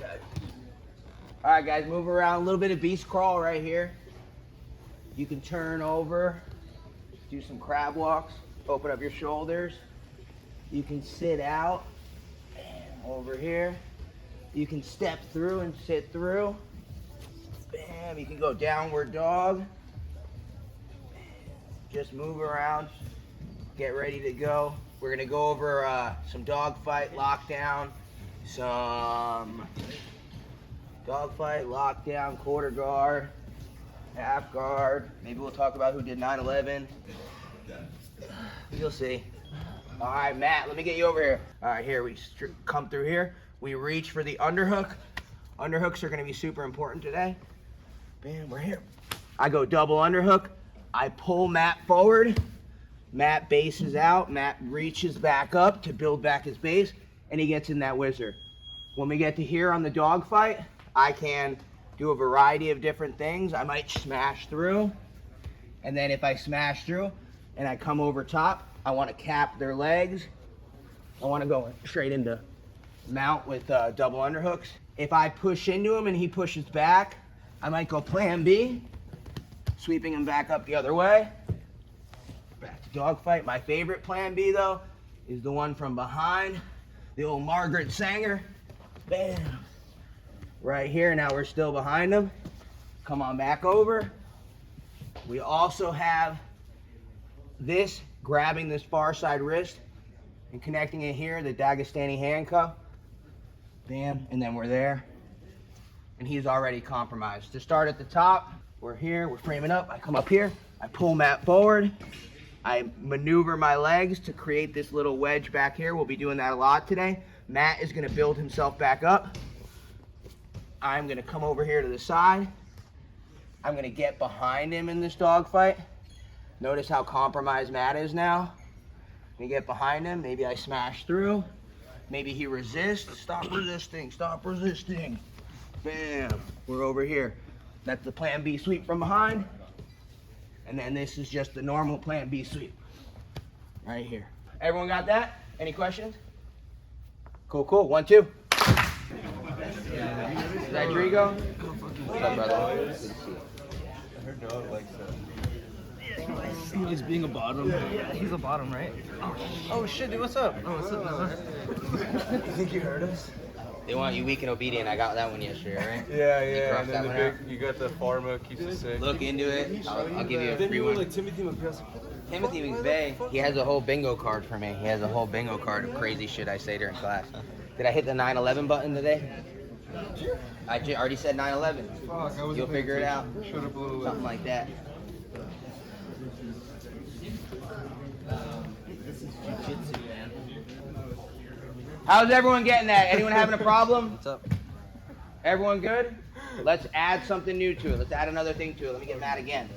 side. All right, guys, move around. A little bit of beast crawl right here. You can turn over, do some crab walks, open up your shoulders. You can sit out, bam, over here. You can step through and sit through. Bam, you can go downward dog. Just move around, get ready to go. We're gonna go over some dogfight, lockdown, some dogfight, lockdown, quarter guard, half guard. Maybe we'll talk about who did 9/11. You'll see. All right, Matt, let me get you over here. All right, here, we come through here. We reach for the underhook. Underhooks are gonna be super important today. Bam, we're here. I go double underhook. I pull Matt forward. Matt bases out. Matt reaches back up to build back his base, and he gets in that wizard. When we get to here on the dogfight, I can do a variety of different things. I might smash through, and then if I smash through and I come over top, I want to cap their legs. I want to go straight into mount with double underhooks. If I push into him and he pushes back, I might go plan B, sweeping him back up the other way. Back to dogfight. My favorite plan B, though, is the one from behind. The old Margaret Sanger. Bam. Right here. Now we're still behind him. Come on back over. We also have this, grabbing this far side wrist and connecting it here, the Dagestani handcuff. Bam. And then we're there. And he's already compromised. To start at the top, we're here, we're framing up. I come up here, I pull Matt forward. I maneuver my legs to create this little wedge back here. We'll be doing that a lot today. Matt is gonna build himself back up. I'm gonna come over here to the side. I'm gonna get behind him in this dogfight. Notice how compromised Matt is now. I'm gonna get behind him, maybe I smash through. Maybe he resists. Stop resisting, stop resisting. Bam, we're over here. That's the plan B sweep from behind. And then this is just the normal plan B sweep. Right here. Everyone got that? Any questions? Cool, cool. 1, 2. Is that Drigo? What's up, brother? Good to see you. I heard Noah likes that. He's being a bottom. Yeah, he's a bottom, right? Oh shit, dude, what's up? Oh, what's up, Noah? You think you heard us? They want you weak and obedient. I got that one yesterday, right? Yeah, crossed and then that the one big, you got the pharma, keeps you sick. Look into it. I'll give you a free one. Timothy McGrath. Timothy McVeigh, he has a whole bingo card for me. He has a whole bingo card of crazy shit I say during class. Did I hit the 9/11 button today? I already said 9/11. Fuck, I You'll figure it out. Shut up a little Something bit. like that. This is Jiu Jitsu, man. How's everyone getting that? Anyone having a problem? What's up? Everyone good? Let's add something new to it. Let's add another thing to it. Let me get Matt again.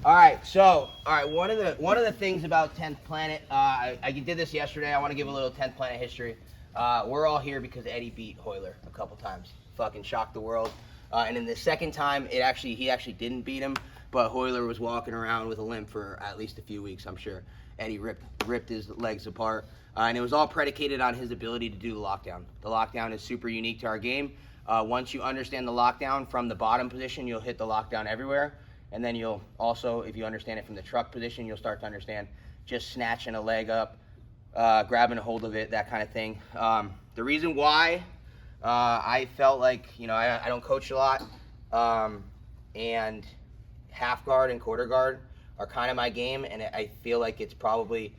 All right, so one of the things about 10th Planet, I did this yesterday. I want to give a little 10th Planet history. We're all here because Eddie beat Hoyler a couple times. Fucking shocked the world. And in the second time, he actually didn't beat him, but Hoyler was walking around with a limp for at least a few weeks, I'm sure. Eddie ripped his legs apart. And it was all predicated on his ability to do the lockdown. The lockdown is super unique to our game. Once you understand the lockdown from the bottom position, you'll hit the lockdown everywhere. And then you'll also, if you understand it from the truck position, you'll start to understand just snatching a leg up, grabbing a hold of it, that kind of thing. The reason why I felt like, I don't coach a lot, and half guard and quarter guard are kind of my game, and I feel like it's probably,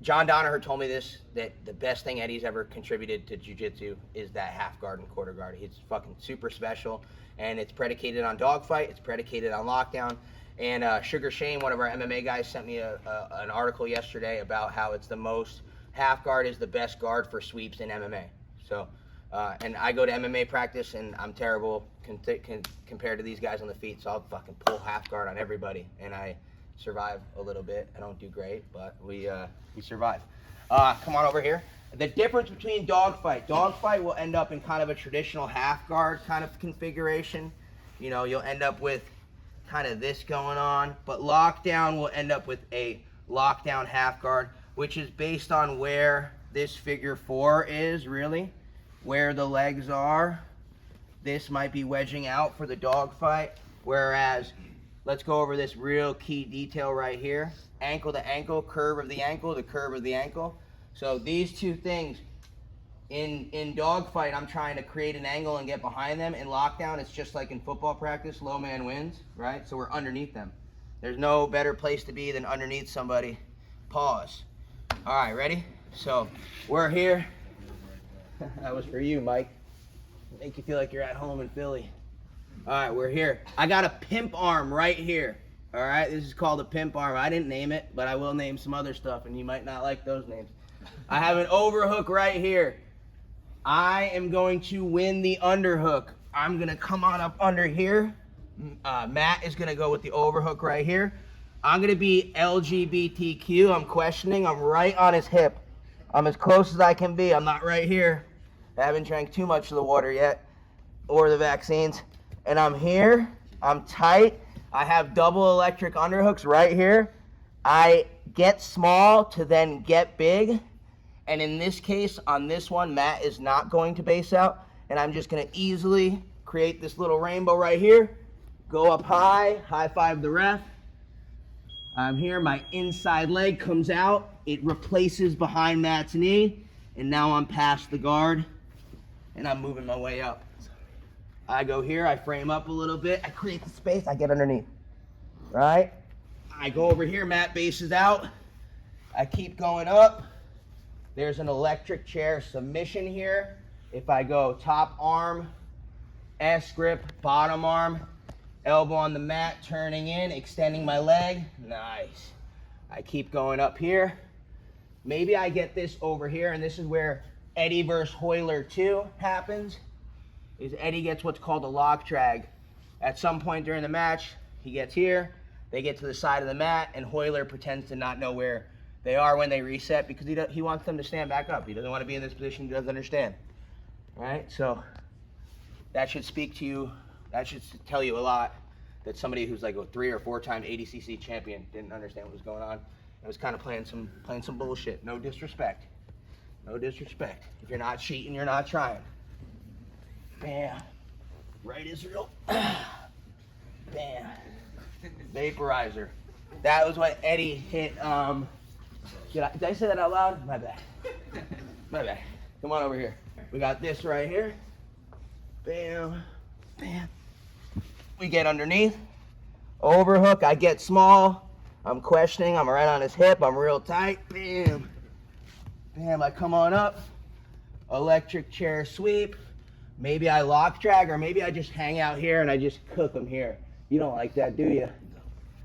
John Donaher told me this, that the best thing Eddie's ever contributed to jiu-jitsu is that half guard and quarter guard. He's fucking super special, and it's predicated on dogfight, it's predicated on lockdown. And Sugar Shane, one of our MMA guys, sent me an article yesterday about how it's the most, half guard is the best guard for sweeps in MMA. So, and I go to MMA practice, and I'm terrible compared to these guys on the feet, so I'll fucking pull half guard on everybody, and I survive a little bit. I don't do great, but we survive. Come on over here. The difference between dogfight will end up in kind of a traditional half guard kind of configuration. You'll end up with kind of this going on, but lockdown will end up with a lockdown half guard, which is based on where this figure 4 is, really. where the legs are, this might be wedging out for the dog fight. Whereas, let's go over this real key detail right here. Ankle to ankle, curve of the ankle, the curve of the ankle. So these two things, in dogfight, I'm trying to create an angle and get behind them. In lockdown, it's just like in football practice, low man wins, right? So we're underneath them. There's no better place to be than underneath somebody. Pause. All right, ready? So we're here. That was for you, Mike. Make you feel like you're at home in Philly. All right, we're here. I got a pimp arm right here. All right, this is called a pimp arm. I didn't name it, but I will name some other stuff, and you might not like those names. I have an overhook right here. I am going to win the underhook. I'm going to come on up under here. Matt is going to go with the overhook right here. I'm going to be LGBTQ. I'm questioning. I'm right on his hip. I'm as close as I can be. I'm not right here. I haven't drank too much of the water yet or the vaccines. And I'm here. I'm tight. I have double electric underhooks right here. I get small to then get big. And in this case, on this one, Matt is not going to base out. And I'm just going to easily create this little rainbow right here. Go up high, high five the ref. I'm here, my inside leg comes out. It replaces behind Matt's knee. And now I'm past the guard. And I'm moving my way up. I go here, I frame up a little bit. I create the space, I get underneath. Right? I go over here, Matt bases out. I keep going up. There's an electric chair submission here. If I go top arm, S grip, bottom arm, elbow on the mat, turning in, extending my leg. Nice. I keep going up here. Maybe I get this over here, and this is where Eddie versus Hoyler 2 happens. Is Eddie gets what's called a lock drag. At some point during the match, he gets here, they get to the side of the mat, and Hoyler pretends to not know where they are when they reset because he wants them to stand back up. He doesn't want to be in this position, he doesn't understand. Right? So that should speak to you, that should tell you a lot that somebody who's like a 3 or 4 time ADCC champion didn't understand what was going on and was kind of playing some bullshit. No disrespect. No disrespect. If you're not cheating, you're not trying. Bam. Right, Israel. Bam. Vaporizer. That was what Eddie hit. Did I say that out loud? My bad. My bad. Come on over here. We got this right here. Bam. Bam. We get underneath. Overhook. I get small. I'm questioning. I'm right on his hip. I'm real tight. Bam. Bam. I come on up. Electric chair sweep. Maybe I lock drag, or maybe I just hang out here and I just cook them here. You don't like that, do you?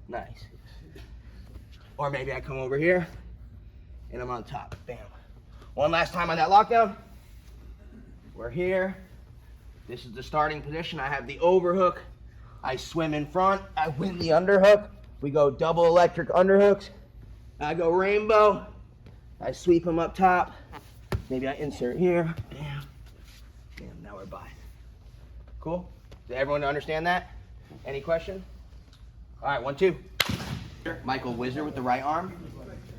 Nice. Or maybe I come over here and I'm on top. Bam. One last time on that lockdown. We're here. This is the starting position. I have the overhook. I swim in front. I win the underhook. We go double electric underhooks. I go rainbow. I sweep them up top. Maybe I insert here. Bam. Bam. Now we're by. Cool? Did everyone understand that? Any question? All right, 1, 2. Michael Whizzer with the right arm.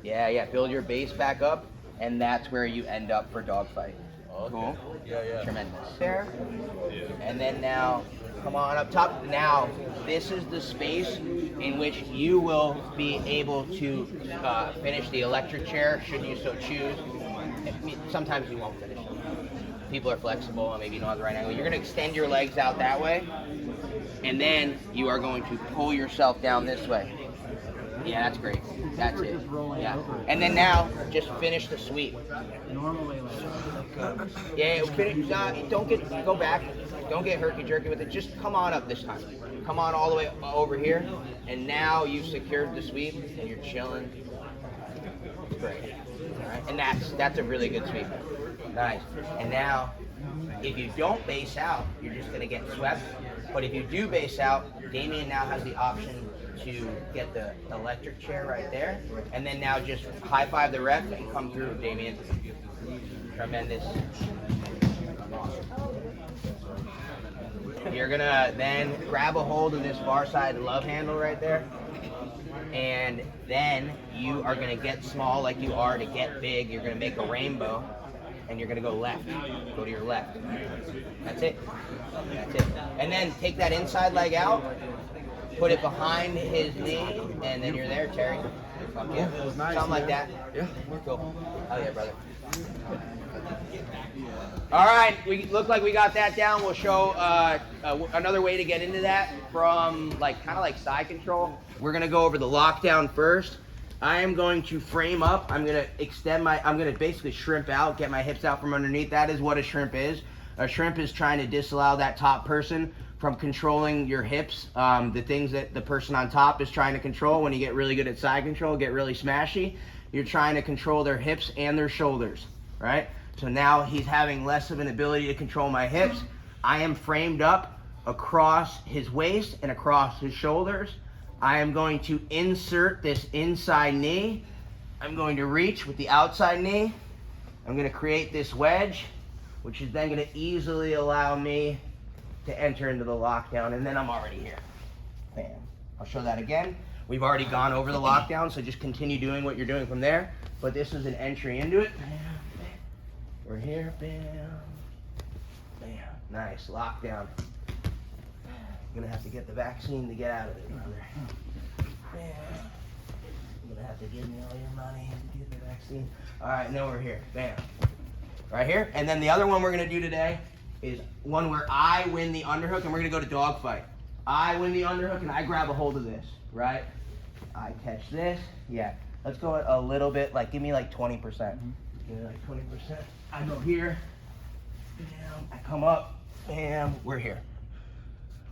Yeah. Build your base back up, and that's where you end up for dogfight. Okay. Cool? Yeah. Tremendous. There. And then now, come on up top. Now, this is the space in which you will be able to finish the electric chair, should you so choose. Sometimes you won't finish it. People are flexible and maybe you don't have the right angle. You're going to extend your legs out that way, and then you are going to pull yourself down this way. Yeah, that's great. That's it. Yeah. And then now, just finish the sweep. Normally, Yeah, finish. Go back. Don't get herky-jerky with it. Just come on up this time. Come on all the way over here, and now you've secured the sweep, and you're chilling. Great. All right. And that's a really good sweep. Nice. And now, if you don't base out, you're just going to get swept. But if you do base out, Damien now has the option to get the electric chair right there. And then now just high five the ref and come through, Damien. Tremendous. You're going to then grab a hold of this far side love handle right there. And then you are going to get small like you are to get big. You're going to make a rainbow. and you're gonna go left. Go to your left. That's it. That's it. And then take that inside leg out, put it behind his knee, and then you're there, Terry. Fuck yeah. Nice, Something like that. Yeah. Cool. Oh yeah, brother. All right, we look like we got that down. We'll show another way to get into that from kind of like side control. We're gonna go over the lockdown first. I am going to frame up. I'm gonna I'm gonna basically shrimp out, get my hips out from underneath. That is what a shrimp is. A shrimp is trying to disallow that top person from controlling your hips. The things that the person on top is trying to control. When you get really good at side control, get really smashy, you're trying to control their hips and their shoulders, right? So now he's having less of an ability to control my hips. I am framed up across his waist and across his shoulders. I am going to insert this inside knee. I'm going to reach with the outside knee. I'm going to create this wedge, which is then going to easily allow me to enter into the lockdown, and then I'm already here. Bam. I'll show that again. We've already gone over the lockdown, so just continue doing what you're doing from there. But this is an entry into it. We're here, bam, bam. Nice, lockdown. I'm gonna have to get the vaccine to get out of it, brother. Bam. You're gonna have to give me all your money to get the vaccine. All right, now we're here, bam. Right here, and then the other one we're gonna do today is one where I win the underhook, and we're gonna go to dogfight. I win the underhook, and I grab a hold of this, right? I catch this, yeah. Let's go a little bit, give me 20%. Give me 20%. I go here, bam, I come up, bam, we're here.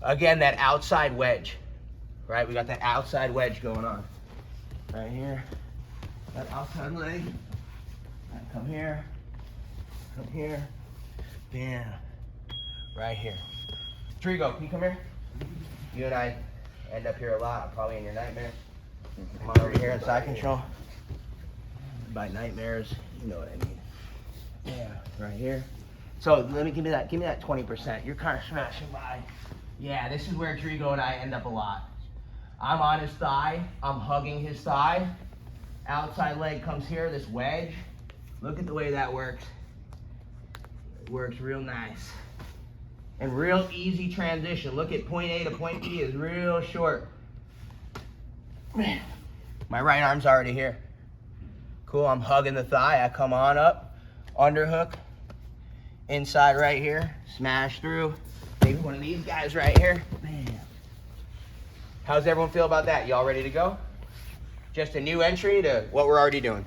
Again, that outside wedge, right? We got that outside wedge going on. Right here, that outside leg. I come here, bam, right here. Trigo, can you come here? You and I end up here a lot. I'm probably in your nightmares. Come on over here in side control. By nightmares, you know what I mean. Yeah, right here. So give me that 20%. You're kind of smashing by. Yeah, this is where Trigo and I end up a lot. I'm on his thigh. I'm hugging his thigh. Outside leg comes here, this wedge. Look at the way that works. It works real nice. And real easy transition. Look at point A to point B is real short. My right arm's already here. Cool, I'm hugging the thigh. I come on up, underhook, inside right here, smash through. Maybe one of these guys right here. Man. How's everyone feel about that? Y'all ready to go? Just a new entry to what we're already doing.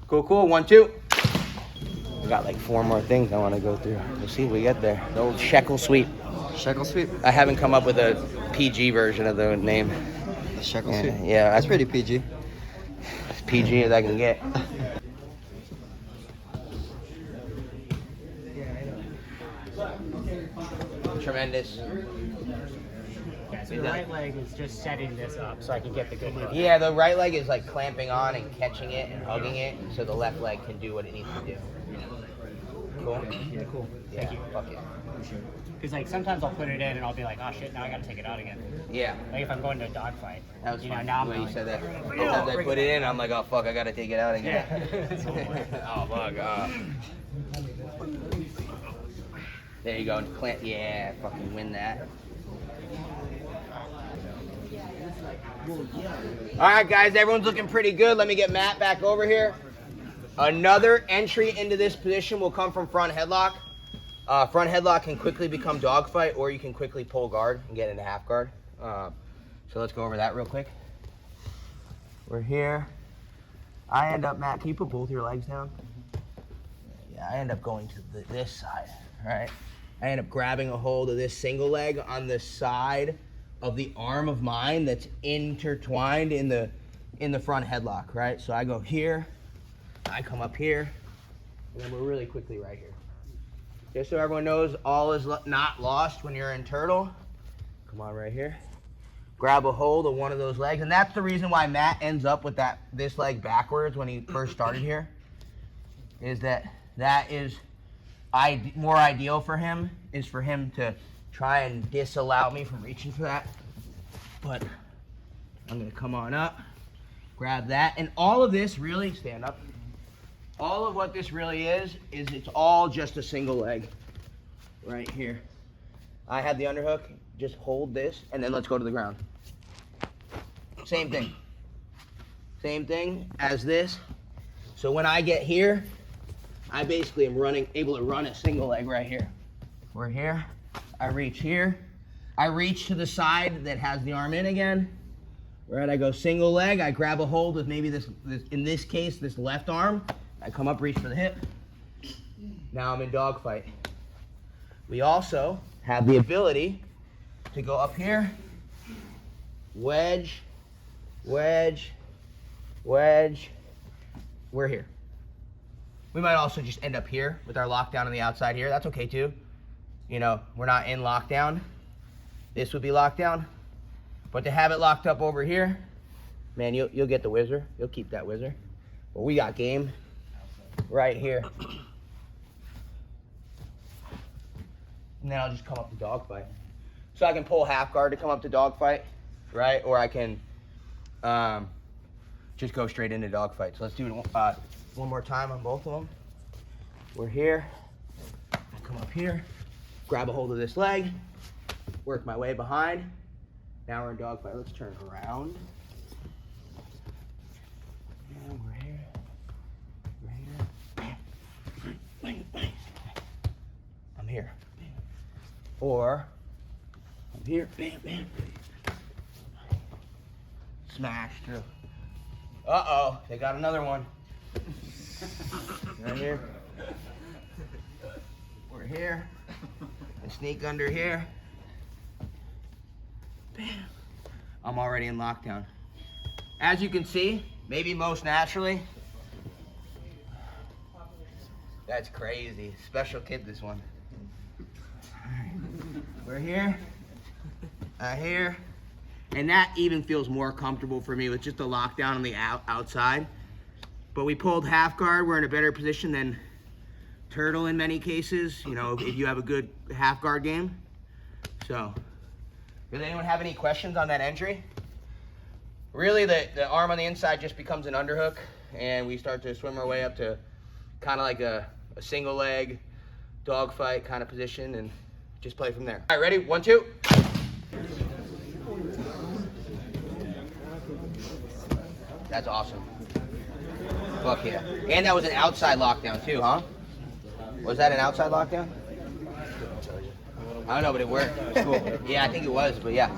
Cool, cool, 1, 2. I got 4 more things I want to go through. We'll see if we get there. The old shekel sweep. Shekel sweep. I haven't come up with a PG version of the name. The shekel sweep. Yeah, That's pretty PG. As PG as I can get. Tremendous. Yeah, so the right leg is just setting this up so I can get the good hook. Yeah, the right leg is clamping on and catching it and hugging it, so the left leg can do what it needs to do. Cool? Yeah, cool. Yeah, Thank you. fuck it. Because sometimes I'll put it in and I'll be like, oh shit, now I gotta take it out again. Yeah. Like if I'm going to a dogfight. That was fun. Now I'm The way you going, said that. Sometimes I put it in, I'm like, oh fuck, I gotta take it out again. Yeah. Oh fuck. There you go. Clamp. Yeah, fucking win that. All right, guys, everyone's looking pretty good. Let me get Matt back over here. Another entry into this position will come from front headlock. Front headlock can quickly become dogfight, or you can quickly pull guard and get into half guard. So let's go over that real quick. We're here. I end up, Matt, can you put both your legs down? Yeah, I end up going to this side, right? I end up grabbing a hold of this single leg on the side of the arm of mine that's intertwined in the front headlock, right? So I go here, I come up here, and then we're really quickly right here. Just so everyone knows, all is not lost when you're in turtle. Come on right here. Grab a hold of one of those legs, and that's the reason why Matt ends up with this leg backwards when he first started here, is that is more ideal for him, is for him to try and disallow me from reaching for that. But I'm gonna come on up, grab that, and all of this really, stand up. all of what this really is it's all just a single leg right here. I have the underhook, just hold this, and then let's go to the ground. Same thing. Same thing as this. So when I get here, I basically am able to run a single leg right here. We're here, I reach here, I reach to the side that has the arm in again. Right, I go single leg, I grab a hold of maybe this in this case, this left arm. I come up, reach for the hip. Now I'm in dogfight. We also have the ability to go up here, wedge, wedge, wedge. We're here. We might also just end up here with our lockdown on the outside here. That's okay too. You know, we're not in lockdown. This would be lockdown. But to have it locked up over here, man, you'll get the whizzer. You'll keep that whizzer. But we got game right here. And then I'll just come up to dogfight. So I can pull half guard to come up to dogfight, right? Or I can just go straight into dogfight. So let's do it one more time on both of them. We're here. I come up here, grab a hold of this leg, work my way behind. Now we're in dogfight. Let's turn around. And we're here. We're here. Bam. Bang, bang. I'm here. Or I'm here. Bam, bam. Smash through. Uh-oh, they got another one. Right here. We're here. I sneak under here. Bam. I'm already in lockdown. As you can see, maybe most naturally. That's crazy. Special kid, this one. We're here. Here. And that even feels more comfortable for me with just a lockdown on the outside. But we pulled half guard. We're in a better position than turtle in many cases, you know, if you have a good half guard game. So, does anyone have any questions on that entry? Really, the arm on the inside just becomes an underhook, and we start to swim our way up to kind of like a single leg dogfight kind of position, and just play from there. All right, ready? 1, 2. That's awesome. Fuck yeah. And that was an outside lockdown too, huh? Was that an outside lockdown? I don't know, but it worked. It was cool. Yeah, I think it was, but yeah.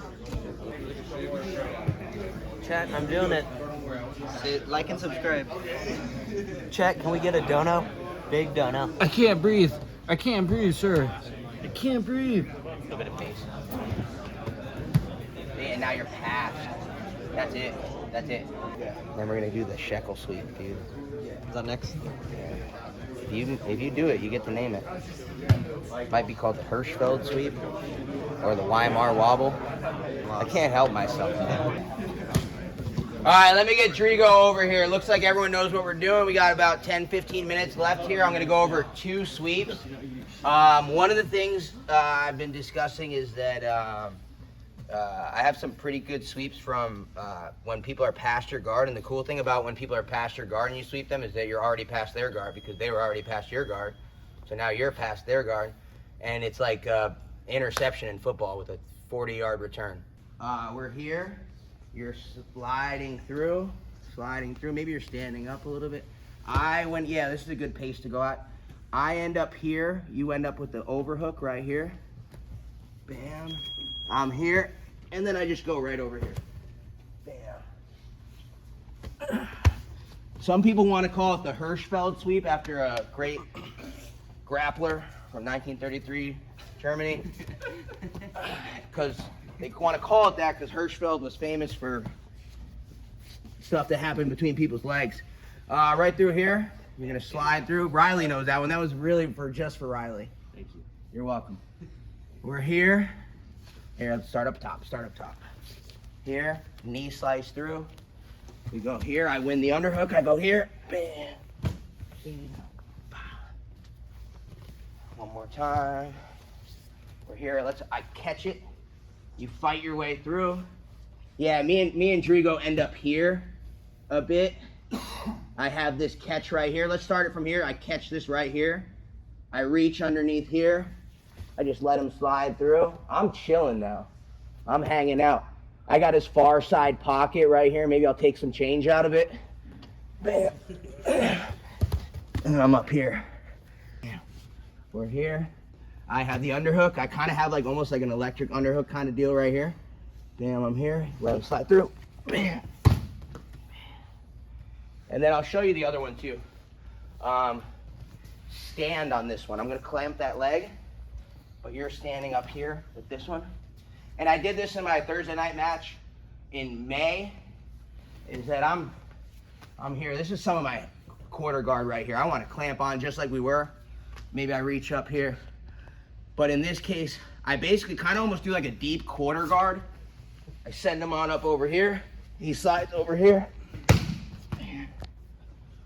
Chat, I'm doing it. Like and subscribe. Chat, can we get a dono? Big dono. I can't breathe. I can't breathe, sir. I can't breathe. A little bit of pace. And now you're past. That's it. That's it. Then we're gonna do the shekel sweep, dude. Is that next? If you do it, you get to name it. It might be called the Hirschfeld sweep or the Weimar wobble. I can't help myself, man. All right, let me get Drigo over here. Looks like everyone knows what we're doing. We got about 10-15 minutes left here. I'm gonna go over 2 sweeps. One of the things I've been discussing is that I have some pretty good sweeps from when people are past your guard. And the cool thing about when people are past your guard and you sweep them is that you're already past their guard because they were already past your guard. So now you're past their guard. And it's like interception in football with a 40-yard return. We're here. You're sliding through. Maybe you're standing up a little bit. Yeah, this is a good pace to go at. I end up here. You end up with the overhook right here. Bam. I'm here, and then I just go right over here. Bam. Some people want to call it the Hirschfeld sweep after a great grappler from 1933 Germany. Because they want to call it that because Hirschfeld was famous for stuff that happened between people's legs. Right through here, you're going to slide through. Riley knows that one. That was really just for Riley. Thank you. You're welcome. We're here. Here, let's start up top. Here, knee slice through. We go here, I win the underhook, I go here. Bam. Bam. One more time. We're here, I catch it. You fight your way through. Yeah, me and Drigo end up here a bit. I have this catch right here. Let's start it from here. I catch this right here. I reach underneath here. I just let him slide through. I'm chilling now. I'm hanging out. I got his far side pocket right here. Maybe I'll take some change out of it. Bam. And I'm up here. We're here. I have the underhook. I kind of have like almost like an electric underhook kind of deal right here. Bam, I'm here. Let him slide through. Bam. And then I'll show you the other one too. Stand on this one. I'm gonna clamp that leg, but you're standing up here with this one. And I did this in my Thursday night match in May, is that I'm here. This is some of my quarter guard right here. I want to clamp on just like we were. Maybe I reach up here. But in this case, I basically kind of almost do like a deep quarter guard. I send him on up over here. He slides over here.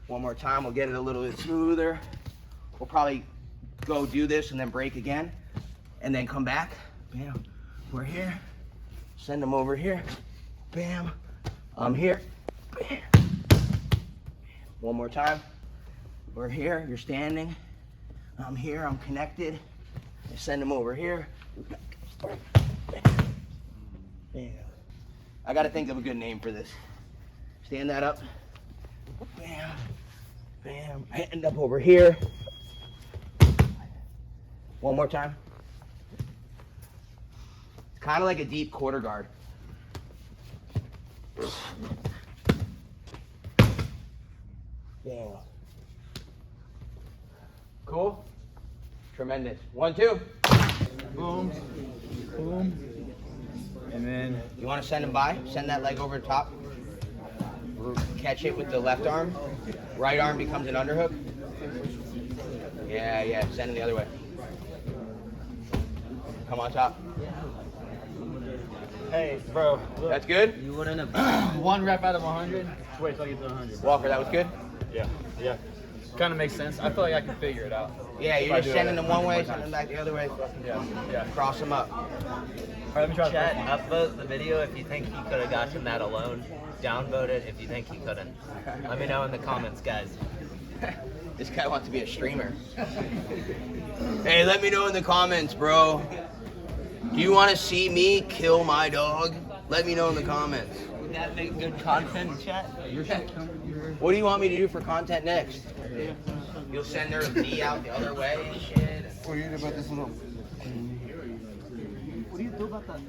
One more time, we'll get it a little bit smoother. We'll probably go do this and then break again. And then come back. Bam. We're here. Send him over here. Bam. I'm here. Bam. One more time. We're here. You're standing. I'm here. I'm connected. I send him over here. Bam. I got to think of a good name for this. Stand that up. Bam. Bam. I end up over here. One more time. It's kind of like a deep quarter guard. Bam. Cool? Tremendous. 1, 2. Boom. Boom. And then You want to send him by? Send that leg over the top. Catch it with the left arm. Right arm becomes an underhook. Yeah. Send it the other way. Come on top. hey, bro. Look, That's good? You wouldn't have. 1 rep out of 100. Just wait till I get to 100. Walker, that was good? Yeah. Kind of makes sense. I feel like I can figure it out. Yeah, If you're I just do sending it them one way, sending them back the other way. Yeah. Cross them up. All right, let me try Chat, that. upvote the video if you think he could have gotten that alone. Downvote it if you think he couldn't. Let me know in the comments, guys. This guy wants to be a streamer. Hey, let me know in the comments, bro. Do you want to see me kill my dog? Let me know in the comments. Would that make good content, chat? What do you want me to do for content next? You'll send her V out the other way and shit. What do you do about this little? What do you do about that?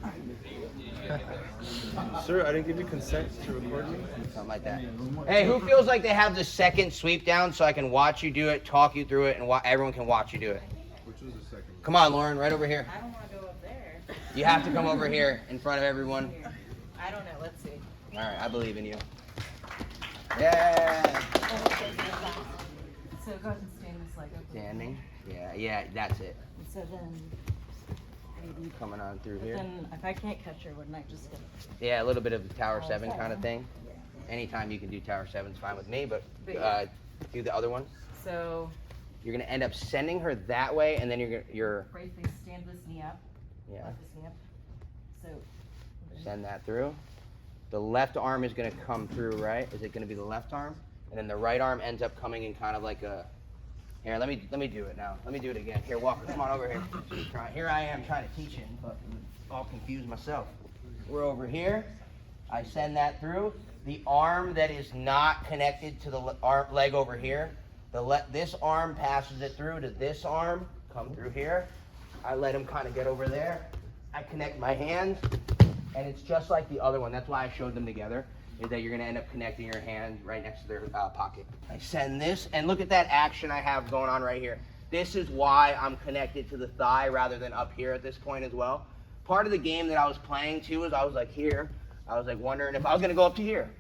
Sir, I didn't give you consent to record me. Something like that. Hey, who feels like they have the second sweep down so I can watch you do it, talk you through it, and everyone can watch you do it? Which was the second? Come on, Lauren, right over here. I don't want to go up there. You have to come over here in front of everyone. I don't know. Let's see. All right, I believe in you. Yeah. So go ahead and stand this leg up. Standing. Yeah, that's it. So then, maybe. Coming on through But here. then, if I can't catch her, wouldn't I just get? Yeah, a little bit of Tower 7 kind of thing. Anytime you can do Tower 7 is fine with me, but do the other one. So, You're gonna end up sending her that way, and then you're right face, stand this knee up. yeah, Lift this knee up. So. send that through. The left arm is gonna come through, right? Is it gonna be the left arm? And then the right arm ends up coming in kind of like a. Here, let me do it now. Let me do it again. Here, Walker, come on over here. Here I am trying to teach it, but all confused myself. We're over here. I send that through. The arm that is not connected to the leg over here, this arm passes it through to this arm. Come through here. I let him kind of get over there. I connect my hands, and it's just like the other one. That's why I showed them together. Is that you're going to end up connecting your hand right next to their pocket. I send this, and look at that action I have going on right here. This is why I'm connected to the thigh rather than up here at this point as well. Part of the game that I was playing too is I was like here. I was like wondering if I was going to go up to here.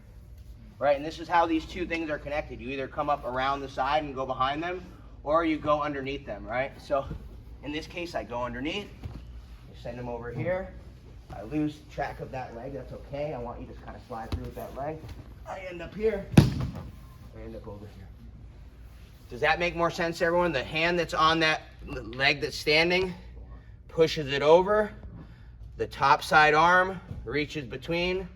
Right, and this is how these two things are connected. You either come up around the side and go behind them, or you go underneath them, right? So in this case, I go underneath, I send them over here. I lose track of that leg, that's okay. I want you to kind of slide through with that leg. I end up here. I end up over here. Does that make more sense to everyone? The hand that's on that leg that's standing pushes it over. The top side arm reaches between.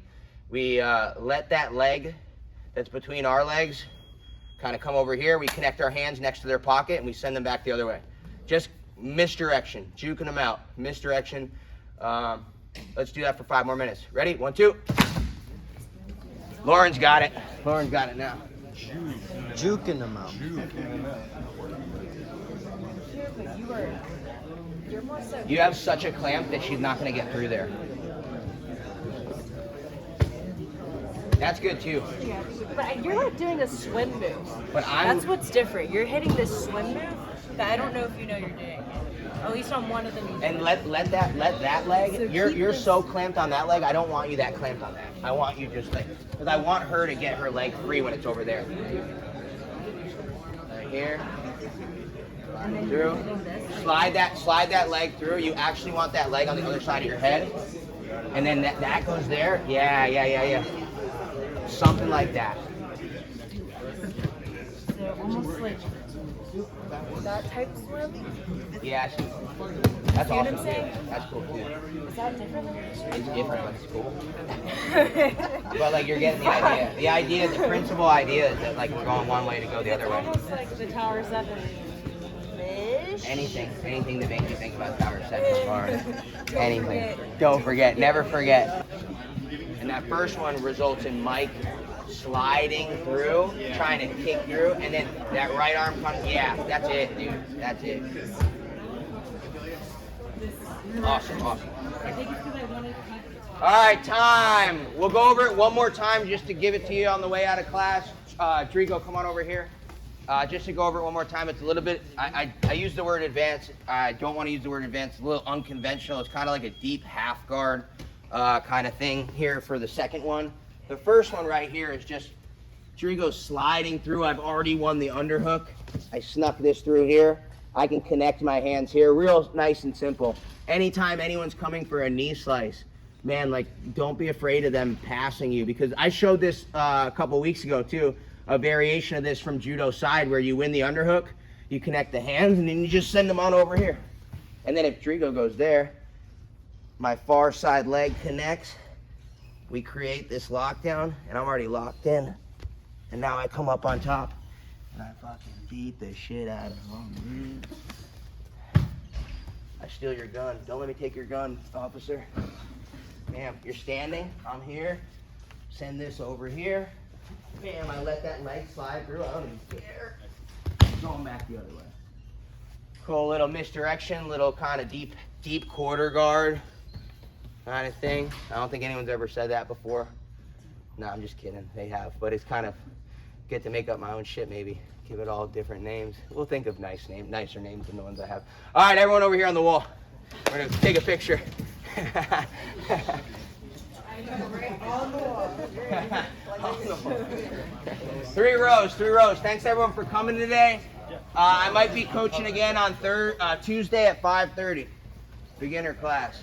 We let that leg that's between our legs Kind of come over here. We connect our hands next to their pocket and we send them back the other way. Just misdirection, juking them out. Misdirection. Let's do that for 5 more minutes. Ready? 1, 2. Lauren's got it. Lauren's got it now. Juking them out. But you're more so. You have such a clamp that she's not going to get through there. That's good too. Yeah. But you're like doing a swim move. But That's what's different. You're hitting this swim move that I don't know if you know you're doing. At least on one of them. And let that leg. So You're keep so clamped on that leg. I don't want you that clamped on that. I want you just like, because I want her to get her leg free when it's over there. Right here. Through. Slide that leg through. You actually want that leg on the other side of your head, and then that goes there. Yeah. Something like that. So almost like that type of swim. Yeah. That's See what awesome. I'm saying? That's cool too. Is that different? It's different, but it's cool. But like you're getting the idea. The idea, the principal idea is that like we're going one way to go the other way. Almost like the Tower 7. Anything to make you think about Tower 7 or anything. Don't forget, never forget. And that first one results in Mike sliding through, trying to kick through, and then that right arm comes. Yeah, that's it, dude. That's it. Awesome. All right, time. We'll go over it one more time just to give it to you on the way out of class. Drigo, come on over here. Just to go over it one more time, it's a little bit, I use the word advanced. I don't want to use the word advanced. It's a little unconventional. It's kind of like a deep half guard kind of thing here for the second one. The first one right here is just Drigo sliding through. I've already won the underhook. I snuck this through here. I can connect my hands here. Real nice and simple. Anytime anyone's coming for a knee slice, man, like don't be afraid of them passing you, because I showed this a couple weeks ago too. A variation of this from judo side where you win the underhook, you connect the hands, and then you just send them on over here. And then if Drigo goes there, my far side leg connects, we create this lockdown, and I'm already locked in. And now I come up on top, and I fucking beat the shit out of them. I steal your gun. Don't let me take your gun, officer. Bam, you're standing, I'm here. Send this over here. Bam, I let that leg slide through. I don't even care. Going back the other way. Cool little misdirection, little kind of deep quarter guard kind of thing. I don't think anyone's ever said that before. No, I'm just kidding. They have, but it's kind of get to make up my own shit maybe. Give it all different names. We'll think of nicer names than the ones I have. All right, everyone over here on the wall. We're gonna take a picture. Three rows. Thanks everyone for coming today. I might be coaching again on Tuesday at 5:30. Beginner class.